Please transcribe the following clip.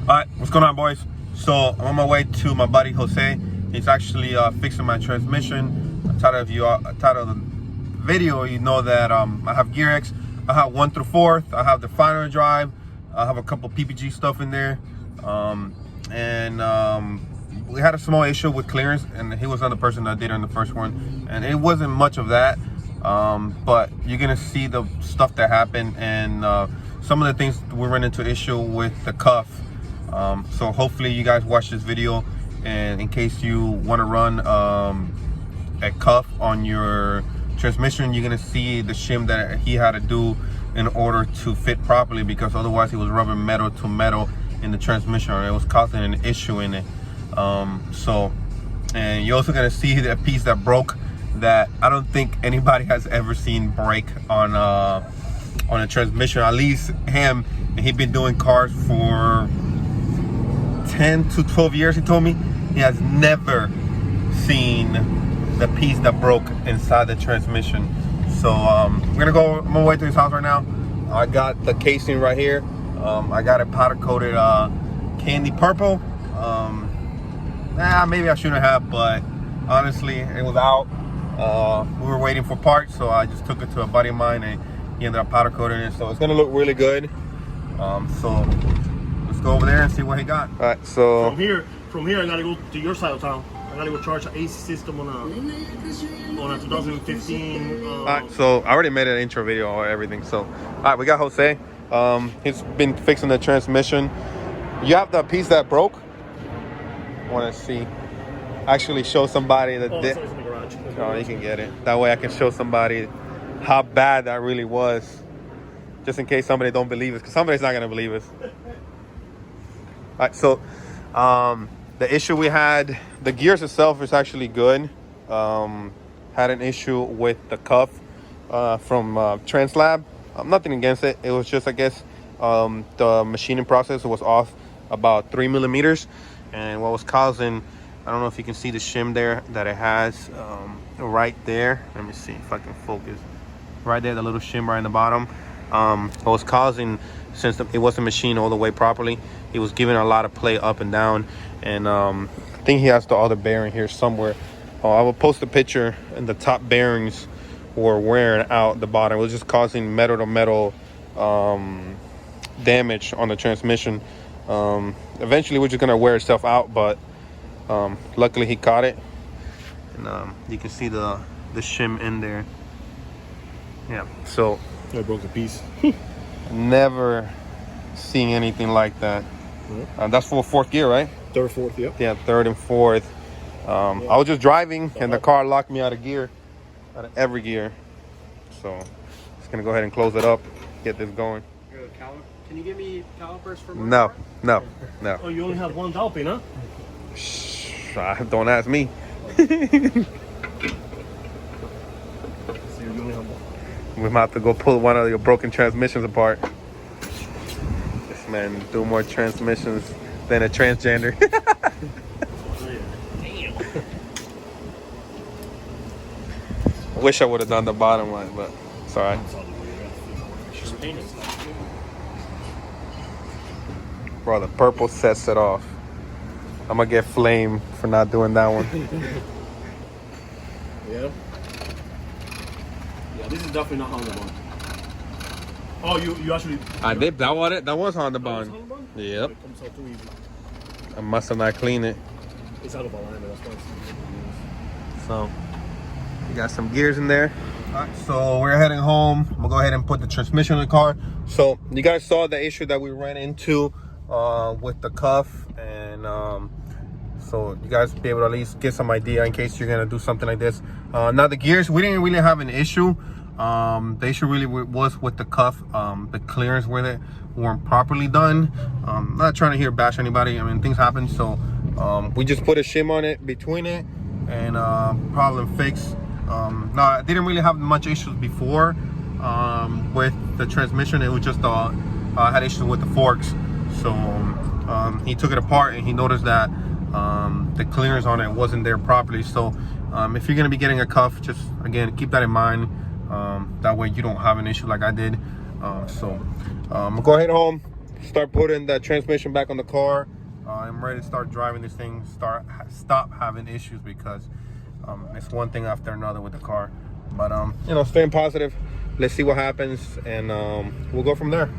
Alright, what's going on, boys? So I'm on my way to my buddy Jose. He's actually fixing my transmission. Title of the video, you know that I have Gear X. I have 1 through 4th. I have the final drive. I have a couple PPG stuff in there, we had a small issue with clearance, and he was not the person that did it on the first one, and it wasn't much of that, but you're gonna see the stuff that happened and some of the things we ran into issue with the cuff. So hopefully you guys watch this video, and in case you want to run a cuff on your transmission, you're gonna see the shim that he had to do in order to fit properly, because otherwise he was rubbing metal to metal in the transmission, and it was causing an issue in it. And you're also gonna see the piece that broke that I don't think anybody has ever seen break on a transmission, at least him, and he's been doing cars for 10 to 12 years. He told me he has never seen the piece that broke inside the transmission. So we're gonna go on my way to his house right now. I got the casing right here. I got it powder coated candy purple. Maybe I shouldn't have, but honestly it was out. We were waiting for parts, so I just took it to a buddy of mine, and he ended up powder coating it, so it's gonna look really good. So let's go over there and see what he got. All right, so from here I gotta go to your side of town. I gotta go charge an AC system on a 2015. All right, so I already made an intro video or everything. So all right, we got Jose. He's been fixing the transmission. You have the piece that broke. Want to see? Actually, show somebody that did. It's in the garage. Oh, you can get it. That way I can show somebody how bad that really was, just in case somebody don't believe us, because somebody's not gonna believe us. All right, so the issue we had, the gears itself is actually good. Had an issue with the cuff from Translab. Nothing against it. It was just, I guess, the machining process was off about 3 millimeters, and what was causing, I don't know if you can see the shim there that it has right there. Let me see if I can focus. Right there, the little shim right in the bottom. What was causing, since it wasn't machined all the way properly, it was giving a lot of play up and down. And I think he has the other bearing here somewhere. I will post a picture, and the top bearings were wearing out the bottom. It was just causing metal to metal damage on the transmission. Eventually we're just gonna wear itself out, but luckily he caught it, and you can see the shim in there. Yeah, so I broke the piece. never seen anything like that. That's for 4th gear, right? 3rd, 4th, yep. Yeah, 3rd and 4th. I was just driving, and the car locked me out of gear, out of every gear. So just gonna go ahead and close it up, get this going. Can you give me calipers for my No, car? no. Oh, you only have one valve pin, huh? Shh, don't ask me. So you only have one. We might have to go pull one of your broken transmissions apart. This man do more transmissions than a transgender. Damn. Wish I would have done the bottom one, but it's all right. Bro, the purple sets it off. I'm gonna get flamed for not doing that one. Yeah. Yeah, this is definitely not Honda bond. Oh, you actually. I did. That was Honda bond. Honda bond? Yep. It comes out too easy. I must have not cleaned it. It's out of alignment. That's why it's. So we got some gears in there. All right, so we're heading home. I'm gonna go ahead and put the transmission in the car. So you guys saw the issue that we ran into with the cuff, and so you guys be able to at least get some idea in case you're gonna do something like this. Now the gears, we didn't really have an issue. The issue really was with the cuff. The clearance with it weren't properly done. Not trying to bash anybody. I mean, things happen. So we just put a shim on it between it, and problem fixed. No, I didn't really have much issues before with the transmission. It was just I had issues with the forks. So he took it apart, and he noticed that the clearance on it wasn't there properly. So if you're gonna be getting a cuff, just again keep that in mind. That way you don't have an issue like I did. So I'm gonna go ahead home, start putting the transmission back on the car. I'm ready to start driving this thing, stop having issues, because it's one thing after another with the car. But you know, staying positive. Let's see what happens, and we'll go from there.